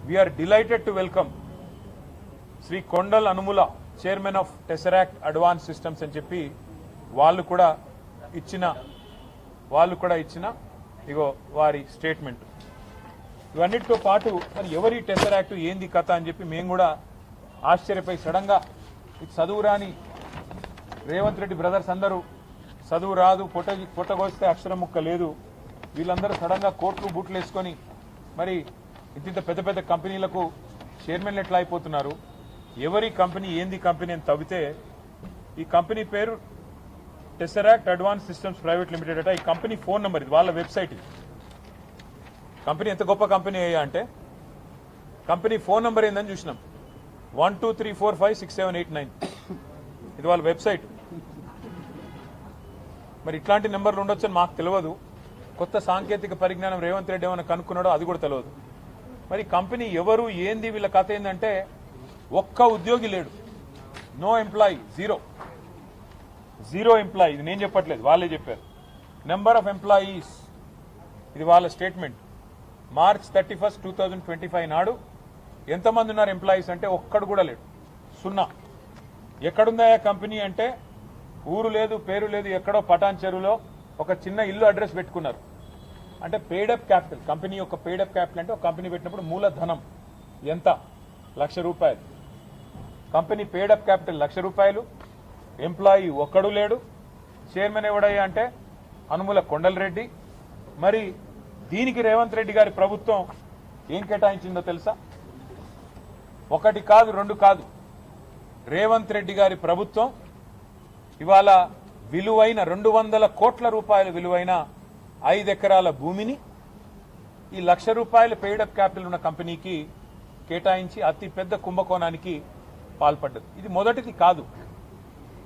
We are delighted to welcome Sri Kondal Anumula, Chairman of Tesseract Advanced Systems అని చెప్పి వాళ్ళు కూడా ఇచ్చిన ఇగో వారి స్టేట్మెంట్. ఇవన్నిటితో పాటు మరి ఎవరి టెసరాక్ట్ ఏంది కథ అని చెప్పి మేము కూడా ఆశ్చర్యపోయి సడన్గా ఇది చదువు రాని రేవంత్ రెడ్డి బ్రదర్స్ అందరూ చదువు రాదు పొట్టగోస్తే అక్షరం ముక్క లేదు వీళ్ళందరూ సడన్గా కోట్లు బూట్లు వేసుకొని మరి ఇంత పెద్ద పెద్ద కంపెనీలకు చైర్మన్లు ఎట్లా అయిపోతున్నారు, ఎవరి కంపెనీ ఏంది కంపెనీ అని తవ్వితే ఈ కంపెనీ పేరు టెసరాక్ట్ అడ్వాన్స్ సిస్టమ్స్ ప్రైవేట్ లిమిటెడ్ అట. ఈ కంపెనీ ఫోన్ నెంబర్ ఇది, వాళ్ళ వెబ్సైట్ ఇది. కంపెనీ ఎంత గొప్ప కంపెనీ అయ్యా అంటే కంపెనీ ఫోన్ నెంబర్ ఏందని చూసినాం 12345678 ఇది వాళ్ళ వెబ్సైట్. మరి ఇట్లాంటి నెంబర్లు ఉండొచ్చని మాకు తెలియదు. కొత్త సాంకేతిక పరిజ్ఞానం రేవంత్ రెడ్డి ఏమైనా కనుక్కున్నాడో అది కూడా తెలియదు. మరి కంపెనీ ఎవరు ఏంది వీళ్ళ కథ ఏంటంటే ఒక్క ఉద్యోగి లేడు, నో ఎంప్లాయీ, జీరో ఎంప్లాయీ. ఇది నేను చెప్పట్లేదు, వాళ్ళే చెప్పారు. నెంబర్ ఆఫ్ ఎంప్లాయీస్ ఇది వాళ్ళ స్టేట్మెంట్. March 31, 2025 నాడు ఎంతమంది ఉన్నారు ఎంప్లాయీస్ అంటే ఒక్కడు కూడా లేడు, సున్నా. ఎక్కడుందా కంపెనీ అంటే ఊరు లేదు పేరు లేదు, ఎక్కడో పటాన్ చెరువులో ఒక చిన్న ఇల్లు అడ్రస్ పెట్టుకున్నారు. అంటే పేడప్ క్యాపిటల్, కంపెనీ యొక్క పేడప్ క్యాపిటల్ అంటే ఒక కంపెనీ పెట్టినప్పుడు మూలధనం ఎంత, ₹1,00,000. కంపెనీ పేడప్ క్యాపిటల్ ₹1,00,000, ఎంప్లాయీ ఒక్కడు లేడు. చైర్మన్ ఎవడయ్యా అంటే అనుముల కొండల్ రెడ్డి. మరి దీనికి రేవంత్ రెడ్డి గారి ప్రభుత్వం ఏం కేటాయించిందో తెలుసా? ఒకటి కాదు రెండు కాదు, రేవంత్ రెడ్డి గారి ప్రభుత్వం ఇవాళ విలువైన 200 కోట్ల రూపాయల విలువైన 5 ఎకరాల భూమిని ఈ ₹1,00,000 పెయిడప్ క్యాపిటల్ ఉన్న కంపెనీకి కేటాయించి అతి పెద్ద కుంభకోణానికి పాల్పడ్డది. ఇది మొదటిది కాదు,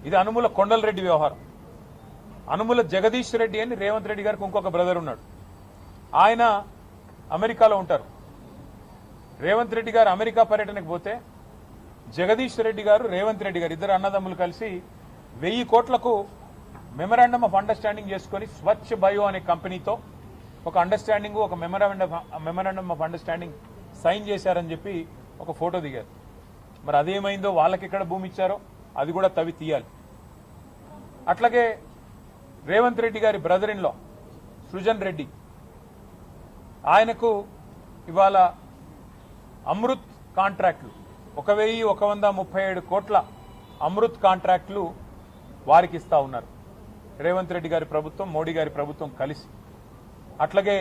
ఇది అనుముల కొండల్ రెడ్డి వ్యవహారం. అనుముల జగదీష్ రెడ్డి అని రేవంత్ రెడ్డి గారికి ఇంకొక బ్రదర్ ఉన్నాడు, ఆయన అమెరికాలో ఉంటారు. రేవంత్ రెడ్డి గారు అమెరికా పర్యటనకు పోతే జగదీష్ రెడ్డి గారు రేవంత్ రెడ్డి గారు ఇద్దరు అన్నదమ్ములు కలిసి 1000 కోట్లకు మెమరాండమ్ ఆఫ్ అండర్స్టాండింగ్ చేసుకుని స్వచ్ఛ బయో అనే కంపెనీతో ఒక అండర్స్టాండింగ్, ఒక మెమరాండమ్ ఆఫ్ అండర్స్టాండింగ్ సైన్ చేశారని చెప్పి ఒక ఫోటో దిగారు. మరి అదేమైందో, వాళ్ళకి ఎక్కడ భూమి ఇచ్చారో అది కూడా తవ్వి తీయాలి. అట్లాగే రేవంత్ రెడ్డి గారి brother in law Srujan Reddy, ఆయనకు ఇవాళ అమృత్ కాంట్రాక్టులు 1,137 కోట్ల అమృత్ కాంట్రాక్టులు వారికి ఇస్తా ఉన్నారు రేవంత్ రెడ్డి గారి ప్రభుత్వం, మోడీ గారి ప్రభుత్వం కలిసి. అట్లాగే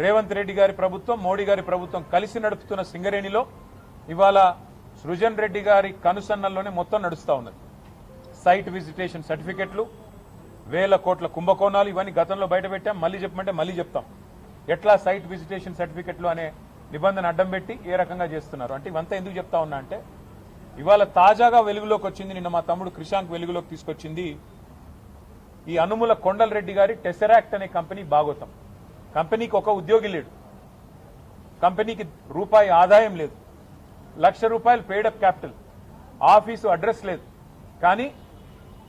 రేవంత్ రెడ్డి గారి ప్రభుత్వం, మోడీ గారి ప్రభుత్వం కలిసి నడుపుతున్న సింగరేణిలో ఇవాళ సృజన్ రెడ్డి గారి కనుసన్నల్లోనే మొత్తం నడుస్తూ ఉన్నది. సైట్ విజిటేషన్ సర్టిఫికెట్లు, 1000 కోట్ల కుంభకోణాలు, ఇవన్నీ గతంలో బయట పెట్టాం. మళ్ళీ చెప్పమంటే మళ్ళీ చెప్తాం. ఎట్లా సైట్ విజిటేషన్ సర్టిఫికెట్లు అనే నిబంధన అడ్డం పెట్టి ఏ రకంగా చేస్తున్నారు అంటే ఇవంతా ఎందుకు చెప్తా ఉన్నా అంటే ఇవాళ తాజాగా వెలుగులోకి వచ్చింది, నిన్న మా తమ్ముడు క్రిషాంక్ వెలుగులోకి తీసుకొచ్చింది ఈ అనుముల కొండల్ రెడ్డి గారి టెసరాక్ట్ అనే కంపెనీ భాగోతం. కంపెనీకి ఒక ఉద్యోగి లేడు, కంపెనీకి రూపాయి ఆదాయం లేదు, ₹1,00,000 పేడప్ క్యాపిటల్, ఆఫీసు అడ్రస్ లేదు. కానీ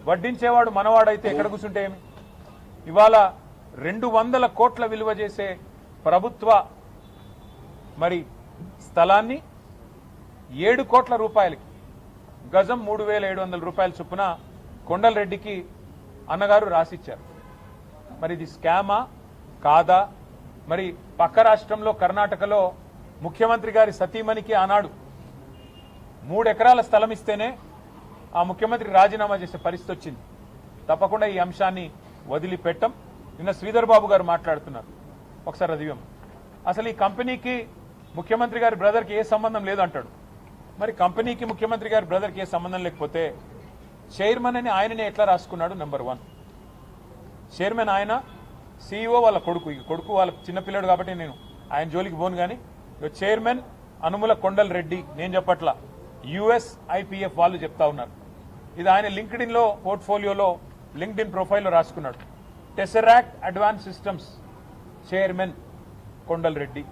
వడ్డించేవాడు మనవాడైతే ఎక్కడ కూర్చుంటే ఏమి? ఇవాళ 200 కోట్ల విలువ చేసే ప్రభుత్వ మరి స్థలాన్ని 7 కోట్ల రూపాయలకి, గజం ₹3,700 చొప్పున కొండల్ రెడ్డికి అన్నగారు రాసిచ్చారు. మరి ఇది స్కామా కాదా? మరి పక్క రాష్ట్రంలో కర్ణాటకలో ముఖ్యమంత్రి గారి సతీమణికి ఆనాడు 3 ఎకరాల స్థలం ఇస్తేనే ఆ ముఖ్యమంత్రి రాజీనామా చేసే పరిస్థితి వచ్చింది. తప్పకుండా ఈ అంశాన్ని వదిలిపెట్టం. నిన్న శ్రీధర్ బాబు గారు మాట్లాడుతున్నారు, ఒకసారి అదివ్యం. అసలు ఈ కంపెనీకి ముఖ్యమంత్రి గారి బ్రదర్కి ఏ సంబంధం లేదు అంటాడు. మరి కంపెనీకి ముఖ్యమంత్రి గారి బ్రదర్కి ఏ సంబంధం లేకపోతే చైర్మన్ అని ఆయననే ఎట్లా రాసుకున్నాడు? నెంబర్ 1 చైర్మన్ ఆయన, CEO వాళ్ళ కొడుకు. ఈ కొడుకు వాళ్ళ చిన్నపిల్లడు కాబట్టి నేను ఆయన జోలికి పోను. కానీ చైర్మన్ అనుముల కొండల్ రెడ్డి, నేను చెప్పట్లా, USIPF వాళ్ళు చెప్తా ఉన్నారు. ఇది ఆయన లింక్డ్ఇన్ లో పోర్ట్ఫోలియోలో లింక్డ్ఇన్ ప్రొఫైల్లో రాసుకున్నాడు. Tesseract advance systems chairman Kondal Reddy.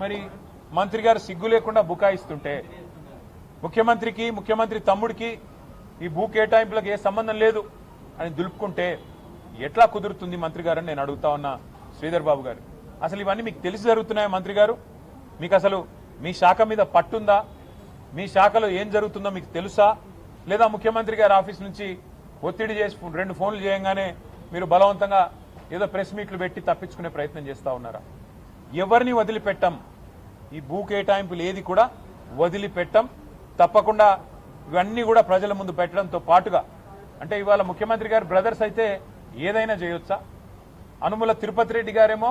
మరి మంత్రి గారు సిగ్గు లేకుండా బుకాయిస్తుంటే ముఖ్యమంత్రికి, ముఖ్యమంత్రి తమ్ముడికి ఈ భూ కేటాయింపులకు ఏ సంబంధం లేదు అని దులుపుకుంటే ఎట్లా కుదురుతుంది మంత్రి గారు అని నేను అడుగుతా ఉన్నా శ్రీధర్ బాబు గారు. అసలు ఇవన్నీ మీకు తెలిసి జరుగుతున్నాయా మంత్రి గారు? మీకు అసలు మీ శాఖ మీద పట్టుందా? మీ శాఖలో ఏం జరుగుతుందో మీకు తెలుసా? లేదా ముఖ్యమంత్రి గారి ఆఫీస్ నుంచి ఒత్తిడి చేసి 2 ఫోన్లు చేయంగానే మీరు బలవంతంగా ఏదో ప్రెస్ మీట్లు పెట్టి తప్పించుకునే ప్రయత్నం చేస్తూ ఉన్నారా? ఎవరిని వదిలిపెట్టం. ఈ భూ కేటాయింపులు ఏది కూడా వదిలిపెట్టం. తప్పకుండా ఇవన్నీ కూడా ప్రజల ముందు పెట్టడంతో పాటుగా, అంటే ఇవాళ ముఖ్యమంత్రి గారి బ్రదర్స్ అయితే ఏదైనా చేయొచ్చా? అనుముల తిరుపతి రెడ్డి గారేమో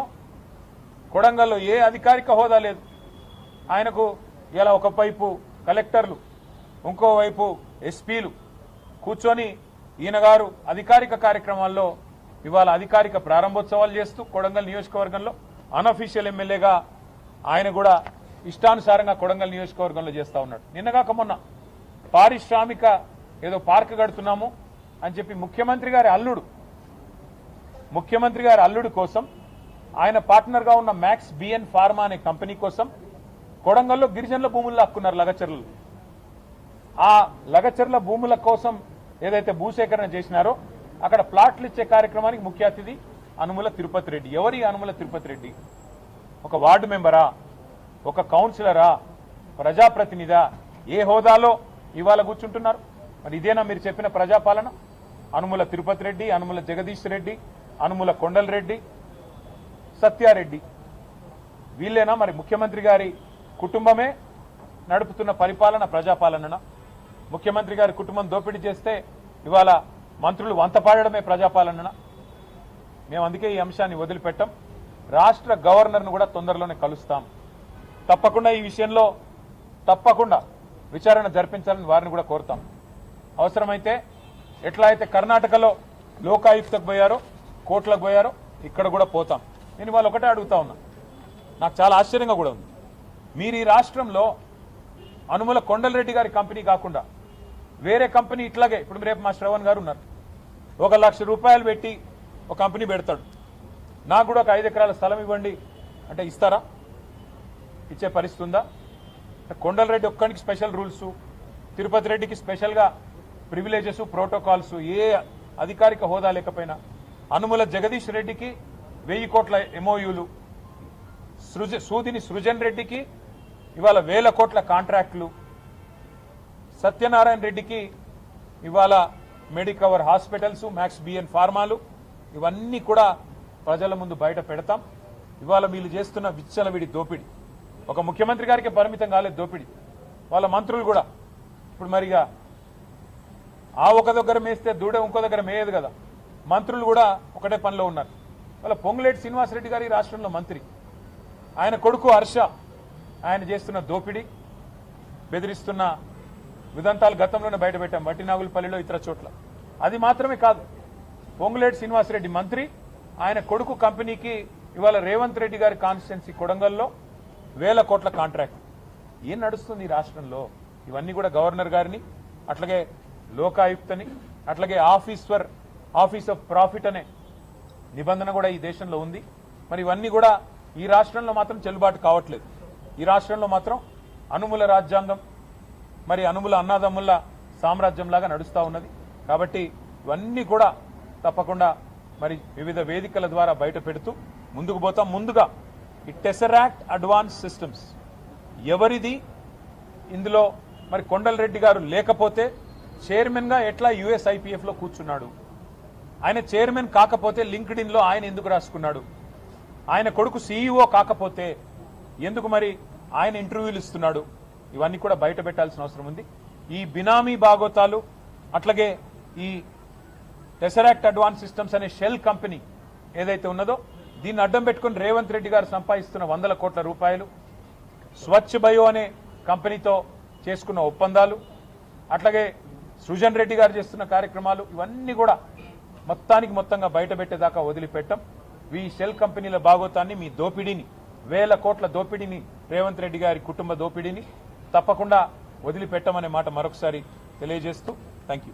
కొడంగల్లో ఏ అధికారిక హోదా లేదు. ఆయనకు ఇలా ఒకవైపు కలెక్టర్లు, ఇంకోవైపు ఎస్పీలు కూర్చొని ఈయన గారు అధికారిక కార్యక్రమాల్లో ఇవాళ అధికారిక ప్రారంభోత్సవాలు చేస్తూ కొడంగల్ నియోజకవర్గంలో అన్అఫీషియల్ ఎమ్మెల్యేగా ఆయన కూడా ఇష్టానుసారంగా కొడంగల్ నియోజకవర్గంలో చేస్తా ఉన్నాడు. నిన్నగాక మొన్న పారిశ్రామిక ఏదో పార్క్ కడుతున్నాము అని చెప్పి ముఖ్యమంత్రి గారి అల్లుడు కోసం ఆయన పార్ట్నర్గా ఉన్న మ్యాక్స్ బిఎన్ ఫార్మా అనే కంపెనీ కోసం కొడంగల్లో గిరిజనుల భూములు లాక్కున్నారు లగచర్లు. ఆ లగచర్ల భూముల కోసం ఏదైతే భూసేకరణ చేసినారో అక్కడ ప్లాట్లు ఇచ్చే కార్యక్రమానికి ముఖ్య అతిథి అనుముల తిరుపతి రెడ్డి. ఎవరి అనుముల తిరుపతి రెడ్డి? ఒక వార్డు మెంబరా? ఒక కౌన్సిలరా? ప్రజాప్రతినిధా? ఏ హోదాలో ఇవాళ కూర్చుంటున్నారు? మరి ఇదేనా మీరు చెప్పిన ప్రజాపాలన? అనుముల తిరుపతి రెడ్డి, అనుముల జగదీష్ రెడ్డి, అనుముల కొండలరెడ్డి, సత్యారెడ్డి, వీళ్ళేనా మరి ముఖ్యమంత్రి గారి కుటుంబమే నడుపుతున్న పరిపాలన ప్రజాపాలన? ముఖ్యమంత్రి గారి కుటుంబం దోపిడీ చేస్తే ఇవాళ మంత్రులు వంతపాడడమే ప్రజాపాలన? మేము అందుకే ఈ అంశాన్ని వదిలిపెట్టాం. రాష్ట్ర గవర్నర్ను కూడా తొందరలోనే కలుస్తాం. తప్పకుండా ఈ విషయంలో తప్పకుండా విచారణ జరిపించాలని వారిని కూడా కోరుతాం. అవసరమైతే ఎట్లా అయితే కర్ణాటకలో లోకాయుక్తకు పోయారో, కోర్టులకు పోయారో, ఇక్కడ కూడా పోతాం. నేను వాళ్ళు ఒకటే అడుగుతా ఉన్నా, నాకు చాలా ఆశ్చర్యంగా కూడా ఉంది. మీరు ఈ రాష్ట్రంలో అనుముల కొండలరెడ్డి గారి కంపెనీ కాకుండా వేరే కంపెనీ ఇట్లాగే, ఇప్పుడు రేపు మా శ్రవణ్ గారు ఉన్నారు, 1 లక్ష రూపాయలు పెట్టి ఒక కంపెనీ పెడతాడు, నాకు కూడా ఒక 5 ఎకరాల స్థలం ఇవ్వండి అంటే ఇస్తారా? ఇచ్చే పరిస్థితి ఉందా? కొండలరెడ్డి ఒక్కడికి స్పెషల్ రూల్స్, తిరుపతి రెడ్డికి స్పెషల్గా ప్రివిలేజెస్, ప్రోటోకాల్స్, ఏ అధికారిక హోదా లేకపోయినా, అనుముల జగదీష్ రెడ్డికి 1000 కోట్ల ఎంఓయూలు, సూదిని సృజన్ రెడ్డికి ఇవాళ 1000 కోట్ల కాంట్రాక్టులు, సత్యనారాయణ రెడ్డికి ఇవాళ మెడికవర్ హాస్పిటల్స్, మ్యాక్స్ బిఎన్ ఫార్మాలు, ఇవన్నీ కూడా ప్రజల ముందు బయట పెడతాం. ఇవాళ వీళ్ళు చేస్తున్న విచ్చలవిడి దోపిడి ఒక ముఖ్యమంత్రి గారికి పరిమితం కాలేదు దోపిడి. వాళ్ళ మంత్రులు కూడా ఇప్పుడు మరిగా ఆ ఒక దగ్గర మేస్తే దూడ ఇంకో దగ్గర మేయదు కదా, మంత్రులు కూడా ఒకటే పనిలో ఉన్నారు. వాళ్ళ పొంగులేటి శ్రీనివాసరెడ్డి గారి రాష్ట్రంలో మంత్రి, ఆయన కొడుకు హర్ష, ఆయన చేస్తున్న దోపిడి, బెదిరిస్తున్న విదంతాలు గతంలోనే బయటపెట్టాం వట్టినాగులపల్లిలో, ఇతర చోట్ల. అది మాత్రమే కాదు, పొంగులేటి శ్రీనివాసరెడ్డి మంత్రి, ఆయన కొడుకు కంపెనీకి ఇవాళ రేవంత్ రెడ్డి గారి కాన్స్టిట్యున్సీ కొడంగల్లో 1000 కోట్ల కాంట్రాక్ట్. ఏం నడుస్తుంది ఈ రాష్ట్రంలో? ఇవన్నీ కూడా గవర్నర్ గారిని, అట్లాగే లోకాయుక్తని, అట్లాగే ఆఫీస్ ఆఫ్ ప్రాఫిట్ అనే నిబంధన కూడా ఈ దేశంలో ఉంది. మరి ఇవన్నీ కూడా ఈ రాష్ట్రంలో మాత్రం చెల్లుబాటు కావట్లేదు. ఈ రాష్ట్రంలో మాత్రం అనుముల రాజ్యాంగం, మరి అనుముల అన్నాదమ్ముల సామ్రాజ్యంలాగా నడుస్తూ ఉన్నది. కాబట్టి ఇవన్నీ కూడా తప్పకుండా మరి వివిధ వేదికల ద్వారా బయట పెడుతూ ముందుకు పోతాం. ముందుగా ఈ టెసరాక్ట్ అడ్వాన్స్ సిస్టమ్స్ ఎవరిది? ఇందులో మరి కొండలరెడ్డి గారు లేకపోతే చైర్మన్ గా ఎట్లా USIPF లో కూర్చున్నాడు? ఆయన చైర్మన్ కాకపోతే లింక్డ్ఇన్ లో ఆయన ఎందుకు రాసుకున్నాడు? ఆయన కొడుకు CEO కాకపోతే ఎందుకు మరి ఆయన ఇంటర్వ్యూలు ఇస్తున్నాడు? ఇవన్నీ కూడా బయట పెట్టాల్సిన అవసరం ఉంది. ఈ బినామీ బాగోతాలు, అట్లాగే ఈ టెసరాక్ట్ అడ్వాన్స్ సిస్టమ్స్ అనే షెల్ కంపెనీ ఏదైతే ఉన్నదో దీన్ని అడ్డం పెట్టుకుని రేవంత్ రెడ్డి గారు సంపాదిస్తున్న 100 కోట్ల రూపాయలు, స్వచ్ఛ బయో అనే కంపెనీతో చేసుకున్న ఒప్పందాలు, అట్లాగే సృజన్ రెడ్డి గారు చేస్తున్న కార్యక్రమాలు, ఇవన్నీ కూడా మొత్తంగా బయట పెట్టేదాకా వదిలిపెట్టం. ఈ షెల్ కంపెనీల బాగోతాన్ని, మీ దోపిడీని, 1000 కోట్ల దోపిడీని, రేవంత్ రెడ్డి గారి కుటుంబ దోపిడీని తప్పకుండా వదిలిపెట్టమనే మాట మరొకసారి తెలియజేస్తూ థ్యాంక్ యూ.